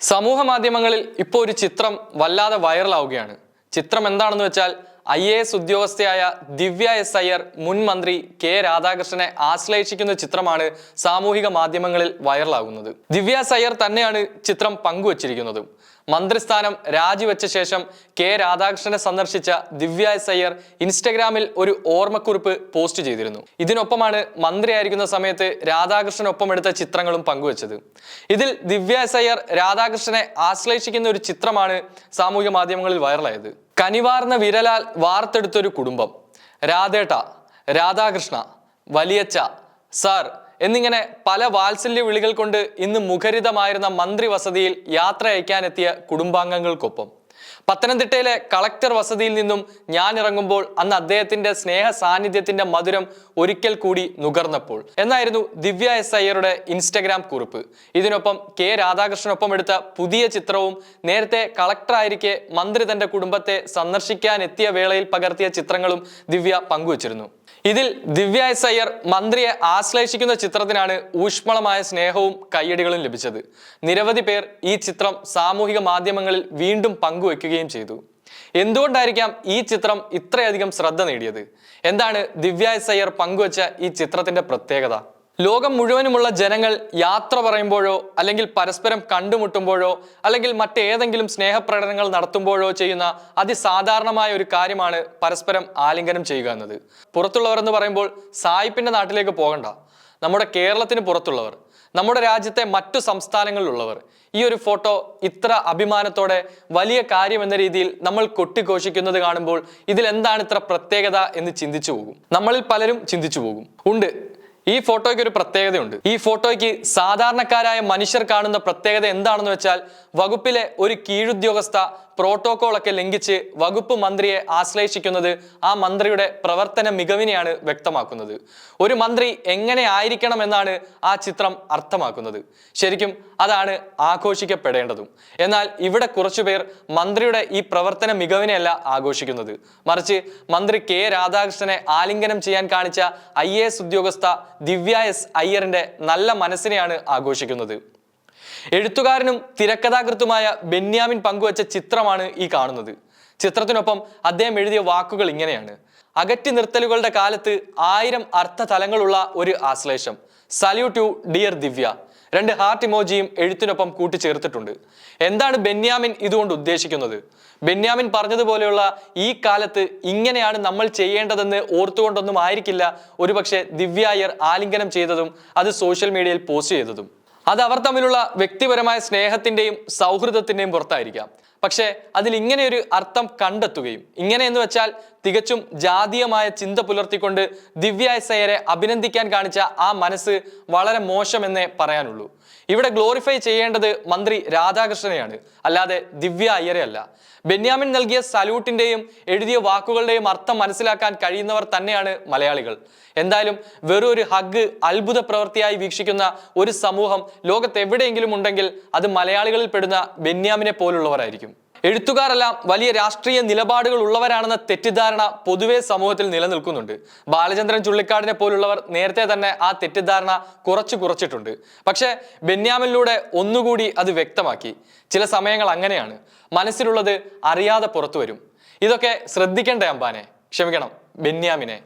സമൂഹ മാധ്യമങ്ങളിൽ ഇപ്പോൾ ഒരു ചിത്രം വല്ലാതെ വൈറലാവുകയാണ്. ചിത്രം എന്താണെന്ന് വെച്ചാൽ IAS ഉദ്യോഗസ്ഥയായ ദിവ്യ എസ് അയ്യർ മുൻ മന്ത്രി കെ രാധാകൃഷ്ണനെ ആശ്ലേഷിക്കുന്ന ചിത്രമാണ് സാമൂഹിക മാധ്യമങ്ങളിൽ വൈറലാകുന്നത്. ദിവ്യ എസ് അയ്യർ തന്നെയാണ് ചിത്രം പങ്കുവച്ചിരിക്കുന്നത്. മന്ത്രിസ്ഥാനം രാജിവെച്ച ശേഷം കെ രാധാകൃഷ്ണനെ സന്ദർശിച്ച ദിവ്യ എസ് അയ്യർ ഇൻസ്റ്റഗ്രാമിൽ ഒരു ഓർമ്മക്കുറിപ്പ് പോസ്റ്റ് ചെയ്തിരുന്നു. ഇതിനൊപ്പമാണ് മന്ത്രിയായിരിക്കുന്ന സമയത്ത് രാധാകൃഷ്ണനൊപ്പം എടുത്ത ചിത്രങ്ങളും പങ്കുവച്ചത്. ഇതിൽ ദിവ്യ എസ് അയ്യർ രാധാകൃഷ്ണനെ ആശ്ലേഷിക്കുന്ന ഒരു ചിത്രമാണ് സാമൂഹിക മാധ്യമങ്ങളിൽ വൈറലായത്. കനിവാർന്ന വിരലാൽ വാർത്തെടുത്തൊരു കുടുംബം, രാധേട്ട, രാധാകൃഷ്ണ, വലിയച്ച, സാർ എന്നിങ്ങനെ പല വാത്സല്യ വിളികൾ കൊണ്ട് ഇന്ന് മുഖരിതമായിരുന്ന മന്ത്രി വസതിയിൽ യാത്ര അയക്കാനെത്തിയ കുടുംബാംഗങ്ങൾക്കൊപ്പം പത്തനംതിട്ടയിലെ കളക്ടർ വസതിയിൽ നിന്നും ഞാൻ ഇറങ്ങുമ്പോൾ അന്ന് അദ്ദേഹത്തിന്റെ സ്നേഹ സാന്നിധ്യത്തിന്റെ മധുരം ഒരിക്കൽ കൂടി നുകർന്നപ്പോൾ എന്നായിരുന്നു ദിവ്യ എസ് അയ്യരുടെ ഇൻസ്റ്റഗ്രാം കുറിപ്പ്. ഇതിനൊപ്പം കെ രാധാകൃഷ്ണനൊപ്പം എടുത്ത പുതിയ ചിത്രവും നേരത്തെ കളക്ടർ ആയിരിക്കെ മന്ത്രി തന്റെ കുടുംബത്തെ സന്ദർശിക്കാൻ എത്തിയ വേളയിൽ പകർത്തിയ ചിത്രങ്ങളും ദിവ്യ പങ്കുവച്ചിരുന്നു. ഇതിൽ ദിവ്യ എസ് അയ്യർ മന്ത്രിയെ ആശ്ലേഷിക്കുന്ന ചിത്രത്തിനാണ് ഊഷ്മളമായ സ്നേഹവും കയ്യടികളും ലഭിച്ചത്. നിരവധി പേർ ഈ ചിത്രം സാമൂഹിക മാധ്യമങ്ങളിൽ വീണ്ടും പങ്കുവെക്കുകയും ചെയ്തു. എന്തുകൊണ്ടായിരിക്കാം ഈ ചിത്രം ഇത്രയധികം ശ്രദ്ധ നേടിയത്? എന്താണ് ദിവ്യ എസ് അയ്യർ പങ്കുവച്ച ഈ ചിത്രത്തിന്റെ പ്രത്യേകത? ലോകം മുഴുവനുമുള്ള ജനങ്ങൾ യാത്ര പറയുമ്പോഴോ അല്ലെങ്കിൽ പരസ്പരം കണ്ടുമുട്ടുമ്പോഴോ അല്ലെങ്കിൽ മറ്റേതെങ്കിലും സ്നേഹപ്രകടനങ്ങൾ നടത്തുമ്പോഴോ ചെയ്യുന്ന അതിസാധാരണമായ ഒരു കാര്യമാണ് പരസ്പരം ആലിംഗനം ചെയ്യുക എന്നത്. പുറത്തുള്ളവർ എന്ന് പറയുമ്പോൾ സായിപ്പിന്റെ നാട്ടിലേക്ക് പോകണ്ട, നമ്മുടെ കേരളത്തിന് പുറത്തുള്ളവർ, നമ്മുടെ രാജ്യത്തെ മറ്റു സംസ്ഥാനങ്ങളിലുള്ളവർ ഈ ഒരു ഫോട്ടോ ഇത്ര അഭിമാനത്തോടെ വലിയ കാര്യം എന്ന രീതിയിൽ നമ്മൾ കൊട്ടിഘോഷിക്കുന്നത് കാണുമ്പോൾ ഇതിൽ എന്താണ് ഇത്ര പ്രത്യേകത എന്ന് ചിന്തിച്ചു പോകും. നമ്മളിൽ പലരും ചിന്തിച്ചു പോകും. ഉണ്ട്, ഈ ഫോട്ടോയ്ക്ക് ഒരു പ്രത്യേകതയുണ്ട്. ഈ ഫോട്ടോയ്ക്ക് സാധാരണക്കാരായ മനുഷ്യർ കാണുന്ന പ്രത്യേകത എന്താണെന്ന് വെച്ചാൽ വകുപ്പിലെ ഒരു കീഴുദ്യോഗസ്ഥ പ്രോട്ടോകോൾ ഒക്കെ ലംഘിച്ച് വകുപ്പ് മന്ത്രിയെ ആശ്ലേഷിക്കുന്നത് ആ മന്ത്രിയുടെ പ്രവർത്തന മികവിനെയാണ് വ്യക്തമാക്കുന്നത്. ഒരു മന്ത്രി എങ്ങനെ ആയിരിക്കണം എന്നാണ് ആ ചിത്രം അർത്ഥമാക്കുന്നത്. ശരിക്കും അതാണ് ആഘോഷിക്കപ്പെടേണ്ടതും. എന്നാൽ ഇവിടെ കുറച്ചുപേർ മന്ത്രിയുടെ ഈ പ്രവർത്തന മികവിനെയല്ല ആഘോഷിക്കുന്നത്, മറിച്ച് മന്ത്രി കെ രാധാകൃഷ്ണനെ ആലിംഗനം ചെയ്യാൻ കാണിച്ച IAS ഉദ്യോഗസ്ഥ ദിവ്യ എസ് അയ്യറിന്റെ നല്ല മനസ്സിനെയാണ് ആഘോഷിക്കുന്നത്. എഴുത്തുകാരനും തിരക്കഥാകൃത്തുമായ ബെന്യാമിൻ പങ്കുവച്ച ചിത്രമാണ് ഈ കാണുന്നത്. ചിത്രത്തിനൊപ്പം അദ്ദേഹം എഴുതിയ വാക്കുകൾ ഇങ്ങനെയാണ്: അകറ്റി നിർത്തലുകളുടെ കാലത്ത് 1000 അർത്ഥതലങ്ങളുള്ള ഒരു ആശ്ലേഷം. Salute to dear Divya. 2 heart ഇമോജിയും എഴുത്തിനൊപ്പം കൂട്ടിച്ചേർത്തിട്ടുണ്ട്. എന്താണ് ബെന്യാമിൻ ഇതുകൊണ്ട് ഉദ്ദേശിക്കുന്നത്? ബെന്യാമിൻ പറഞ്ഞതുപോലെയുള്ള ഈ കാലത്ത് ഇങ്ങനെയാണ് നമ്മൾ ചെയ്യേണ്ടതെന്ന് ഓർത്തുകൊണ്ടൊന്നും ആയിരിക്കില്ല ഒരുപക്ഷെ ദിവ്യ അയ്യർ ആലിംഗനം ചെയ്തതും അത് സോഷ്യൽ മീഡിയയിൽ പോസ്റ്റ് ചെയ്തതും. അത് അവർ തമ്മിലുള്ള വ്യക്തിപരമായ സ്നേഹത്തിന്റെയും സൗഹൃദത്തിന്റെയും പുറത്തായിരിക്കാം. പക്ഷെ അതിൽ ഇങ്ങനെ ഒരു അർത്ഥം കണ്ടെത്തുകയും, ഇങ്ങനെ എന്ന് വെച്ചാൽ തികച്ചും ജാതീയമായ ചിന്ത പുലർത്തിക്കൊണ്ട് ദിവ്യ എസ് അയ്യരെ അഭിനന്ദിക്കാൻ കാണിച്ച ആ മനസ്സ് വളരെ മോശമെന്നേ പറയാനുള്ളൂ. ഇവിടെ ഗ്ലോറിഫൈ ചെയ്യേണ്ടത് മന്ത്രി രാധാകൃഷ്ണനെയാണ്, അല്ലാതെ ദിവ്യ അയ്യരെ അല്ല. ബെന്യാമിൻ നൽകിയ സല്യൂട്ടിന്റെയും എഴുതിയ വാക്കുകളുടെയും അർത്ഥം മനസ്സിലാക്കാൻ കഴിയുന്നവർ തന്നെയാണ് മലയാളികൾ. എന്തായാലും വെറും ഒരു ഹഗ് അത്ഭുത പ്രവൃത്തിയായി വീക്ഷിക്കുന്ന ഒരു സമൂഹം ലോകത്ത് എവിടെയെങ്കിലും ഉണ്ടെങ്കിൽ അത് മലയാളികളിൽ പെടുന്ന ബെന്യാമിനെ പോലുള്ളവരായിരിക്കും. എഴുത്തുകാരെല്ലാം വലിയ രാഷ്ട്രീയ നിലപാടുകൾ ഉള്ളവരാണെന്ന തെറ്റിദ്ധാരണ പൊതുവെ സമൂഹത്തിൽ നിലനിൽക്കുന്നുണ്ട്. ബാലചന്ദ്രൻ ചുള്ളിക്കാടിനെ പോലുള്ളവർ നേരത്തെ തന്നെ ആ തെറ്റിദ്ധാരണ കുറച്ചിട്ടുണ്ട്. പക്ഷെ ബെന്യാമിനിലൂടെ ഒന്നുകൂടി അത് വ്യക്തമാക്കി. ചില സമയങ്ങൾ അങ്ങനെയാണ്, മനസ്സിലുള്ളത് അറിയാതെ പുറത്തു വരും. ഇതൊക്കെ ശ്രദ്ധിക്കണ്ടേ അമ്പാനെ, ക്ഷമിക്കണം ബെന്യാമിനെ.